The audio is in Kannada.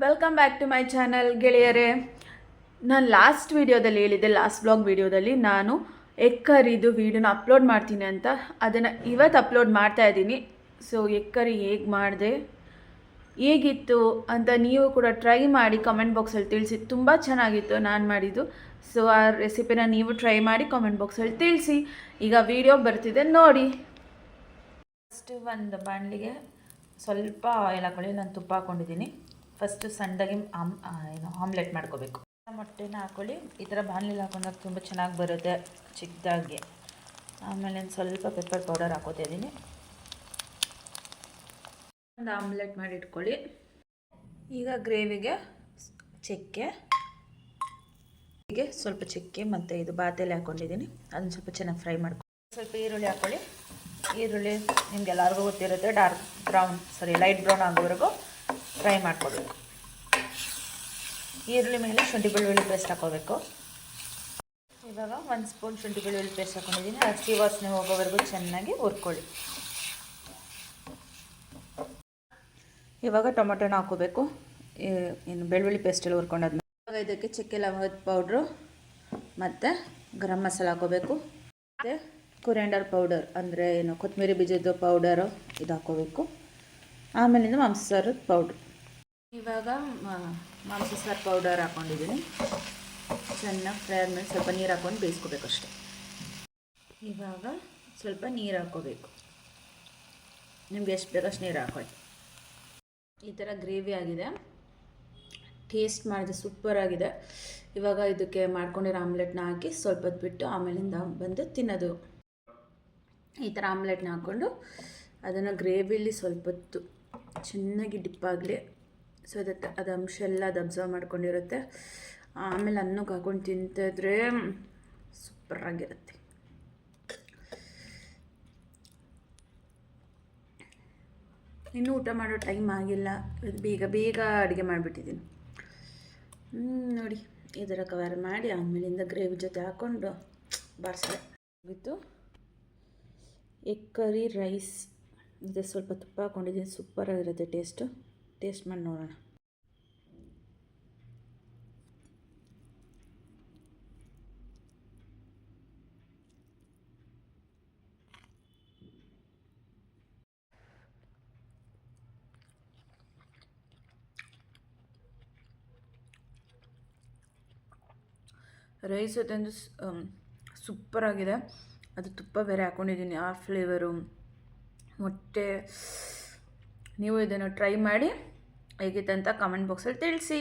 Welcome back to my channel ಗೆಳೆಯರೇ. ನಾನು ಲಾಸ್ಟ್ ವೀಡಿಯೋದಲ್ಲಿ ಹೇಳಿದ್ದೆ, ಲಾಸ್ಟ್ ಬ್ಲಾಗ್ ವೀಡಿಯೋದಲ್ಲಿ ನಾನು ಎಗ್ ಕರಿದು ವೀಡಿಯೋನ ಅಪ್ಲೋಡ್ ಮಾಡ್ತೀನಿ ಅಂತ. ಅದನ್ನು ಇವತ್ತು ಅಪ್ಲೋಡ್ ಮಾಡ್ತಾ ಇದ್ದೀನಿ. ಸೊ ಎಗ್ ಕರಿ ಹೇಗೆ ಮಾಡಿದೆ, ಹೇಗಿತ್ತು ಅಂತ ನೀವು ಕೂಡ ಟ್ರೈ ಮಾಡಿ ಕಮೆಂಟ್ ಬಾಕ್ಸಲ್ಲಿ ತಿಳಿಸಿ. ತುಂಬ ಚೆನ್ನಾಗಿತ್ತು ನಾನು ಮಾಡಿದ್ದು. ಸೊ ಆ ರೆಸಿಪಿನ ನೀವು ಟ್ರೈ ಮಾಡಿ ಕಮೆಂಟ್ ಬಾಕ್ಸಲ್ಲಿ ತಿಳಿಸಿ. ಈಗ ವೀಡಿಯೋ ಬರ್ತಿದೆ ನೋಡಿ. ಫಸ್ಟು ಒಂದು ಬಾಣಲಿಗೆ ಸ್ವಲ್ಪ ಆಯಿಲ್ ಹಾಕೊಳ್ಳಿ. ನಾನು ತುಪ್ಪ ಹಾಕ್ಕೊಂಡಿದ್ದೀನಿ. ಫಸ್ಟು ಸಣ್ಣದಾಗಿ ಆಮ್ಲೆಟ್ ಮಾಡ್ಕೋಬೇಕು. ಮೊಟ್ಟೆನ ಹಾಕ್ಕೊಳ್ಳಿ. ಈ ಥರ ಬಾಣಲಿಲಿ ಹಾಕೊಂಡಾಗ ತುಂಬ ಚೆನ್ನಾಗಿ ಬರುತ್ತೆ ಚಿಕ್ಕದಾಗಿ. ಆಮೇಲೆ ಸ್ವಲ್ಪ ಪೆಪ್ಪರ್ ಪೌಡರ್ ಹಾಕೋತಾ ಇದ್ದೀನಿ. ಒಂದು ಆಮ್ಲೆಟ್ ಮಾಡಿ ಇಟ್ಕೊಳ್ಳಿ. ಈಗ ಗ್ರೇವಿಗೆ ಚಕ್ಕೆ, ಹೀಗೆ ಸ್ವಲ್ಪ ಚಕ್ಕೆ ಮತ್ತು ಇದು ಬಾತೆಲೆ ಹಾಕ್ಕೊಂಡಿದ್ದೀನಿ. ಅದನ್ನು ಸ್ವಲ್ಪ ಚೆನ್ನಾಗಿ ಫ್ರೈ ಮಾಡ್ಕೊಂಡು ಸ್ವಲ್ಪ ಈರುಳ್ಳಿ ಹಾಕ್ಕೊಳ್ಳಿ. ಈರುಳ್ಳಿ ನಿಮ್ಗೆಲ್ಲರಿಗೂ ಗೊತ್ತಿರುತ್ತೆ, ಲೈಟ್ ಬ್ರೌನ್ ಆಗೋವರೆಗೂ ಫ್ರೈ ಮಾಡ್ಕೋಬೇಕು. ಈರುಳ್ಳಿ ಮೇಲೆ ಶುಂಠಿ ಬೆಳ್ಳುಳ್ಳಿ ಪೇಸ್ಟ್ ಹಾಕೋಬೇಕು. ಇವಾಗ 1 ಸ್ಪೂನ್ ಶುಂಠಿ ಬೆಳ್ಳುಳ್ಳಿ ಪೇಸ್ಟ್ ಹಾಕೊಂಡಿದ್ದೀನಿ. ಹಸಿ ವಾಸನೆ ಹೋಗೋವರೆಗೂ ಚೆನ್ನಾಗಿ ಹುರ್ಕೊಳ್ಳಿ. ಇವಾಗ ಟೊಮೆಟೊನ ಹಾಕೋಬೇಕು. ಇನ್ನು ಬೆಳ್ಳುಳ್ಳಿ ಪೇಸ್ಟೆಲ್ಲ ಹುರ್ಕೊಂಡಾದ್ಮೇಲೆ ಇವಾಗ ಇದಕ್ಕೆ ಚಕ್ಕೆ ಲವಂಗದ ಪೌಡ್ರು ಮತ್ತು ಗರಂ ಮಸಾಲ ಹಾಕೋಬೇಕು. ಮತ್ತು ಕೊರಿಯಾಂಡರ್ ಪೌಡರ್ ಅಂದರೆ ಕೊತ್ತಂಬರಿ ಬೀಜದ ಪೌಡರು ಇದು ಹಾಕೋಬೇಕು. ಆಮೇಲಿಂದ ಮಾಂಸಾರದ ಪೌಡ್ರು. ಇವಾಗ ಮಾಂಸಾರ ಪೌಡರ್ ಹಾಕ್ಕೊಂಡಿದ್ದೀನಿ. ಚೆನ್ನಾಗಿ ಫ್ರೈ ಆದಮೇಲೆ ಸ್ವಲ್ಪ ನೀರು ಹಾಕ್ಕೊಂಡು ಬೇಯಿಸ್ಕೋಬೇಕು ಅಷ್ಟೆ. ಇವಾಗ ಸ್ವಲ್ಪ ನೀರು ಹಾಕ್ಕೋಬೇಕು. ನಿಮ್ಗೆ ಎಷ್ಟು ಬೇಕೋ ಅಷ್ಟು ನೀರು ಹಾಕೊಳ್ಳಿ. ಈ ಥರ ಗ್ರೇವಿ ಆಗಿದೆ. ಟೇಸ್ಟ್ ಮಾಡಿದೆ, ಸೂಪರಾಗಿದೆ. ಇವಾಗ ಇದಕ್ಕೆ ಮಾಡ್ಕೊಂಡಿರೋ ಆಮ್ಲೆಟ್ನ ಹಾಕಿ ಸ್ವಲ್ಪ ಹೊತ್ತು ಬಿಟ್ಟು ಆಮೇಲಿಂದ ಬಂದು ತಿನ್ನೋದು. ಈ ಥರ ಆಮ್ಲೆಟ್ನ ಹಾಕ್ಕೊಂಡು ಅದನ್ನು ಗ್ರೇವಿಲಿ ಸ್ವಲ್ಪ ಹೊತ್ತು ಚೆನ್ನಾಗಿ ಡಿಪ್ ಆಗಲಿ. ಸೊ ಅದು ಅಂಶ ಎಲ್ಲ ಅದು ಅಬ್ಸರ್ವ್ ಮಾಡ್ಕೊಂಡಿರುತ್ತೆ. ಆಮೇಲೆ ಅನ್ನಕ್ಕೆ ಹಾಕೊಂಡು ತಿಂತಿದ್ರೆ ಸೂಪರಾಗಿರುತ್ತೆ. ಇನ್ನೂ ಊಟ ಮಾಡೋ ಟೈಮ್ ಆಗಿಲ್ಲ. ಬೇಗ ಬೇಗ ಅಡುಗೆ ಮಾಡಿಬಿಟ್ಟಿದ್ದೀನಿ. ನೋಡಿ ಈ ಥರ ಕವರ್ ಮಾಡಿ ಆಮೇಲಿಂದ ಗ್ರೇವಿ ಜೊತೆ ಹಾಕ್ಕೊಂಡು ಬಾರಿಸಿದೆ. ಬಿತ್ತು ಎಗ್ ಕರಿ ರೈಸ್ ಇದೆ. ಸ್ವಲ್ಪ ತುಪ್ಪ ಹಾಕ್ಕೊಂಡಿದ್ದೀನಿ. ಸೂಪರಾಗಿರುತ್ತೆ ಟೇಸ್ಟ್ ಮಾಡಿ ನೋಡೋಣ. ರೈಸ್ ಜೊತೆ ಸೂಪರಾಗಿದೆ. ಅದು ತುಪ್ಪ ಬೇರೆ ಹಾಕ್ಕೊಂಡಿದ್ದೀನಿ. ಆ ಫ್ಲೇವರು ಮೊಟ್ಟೆ. ನೀವು ಇದನ್ನು ಟ್ರೈ ಮಾಡಿ ಹೇಗಿತ್ತು ಅಂತ ಕಮೆಂಟ್ ಬಾಕ್ಸಲ್ಲಿ ತಿಳಿಸಿ.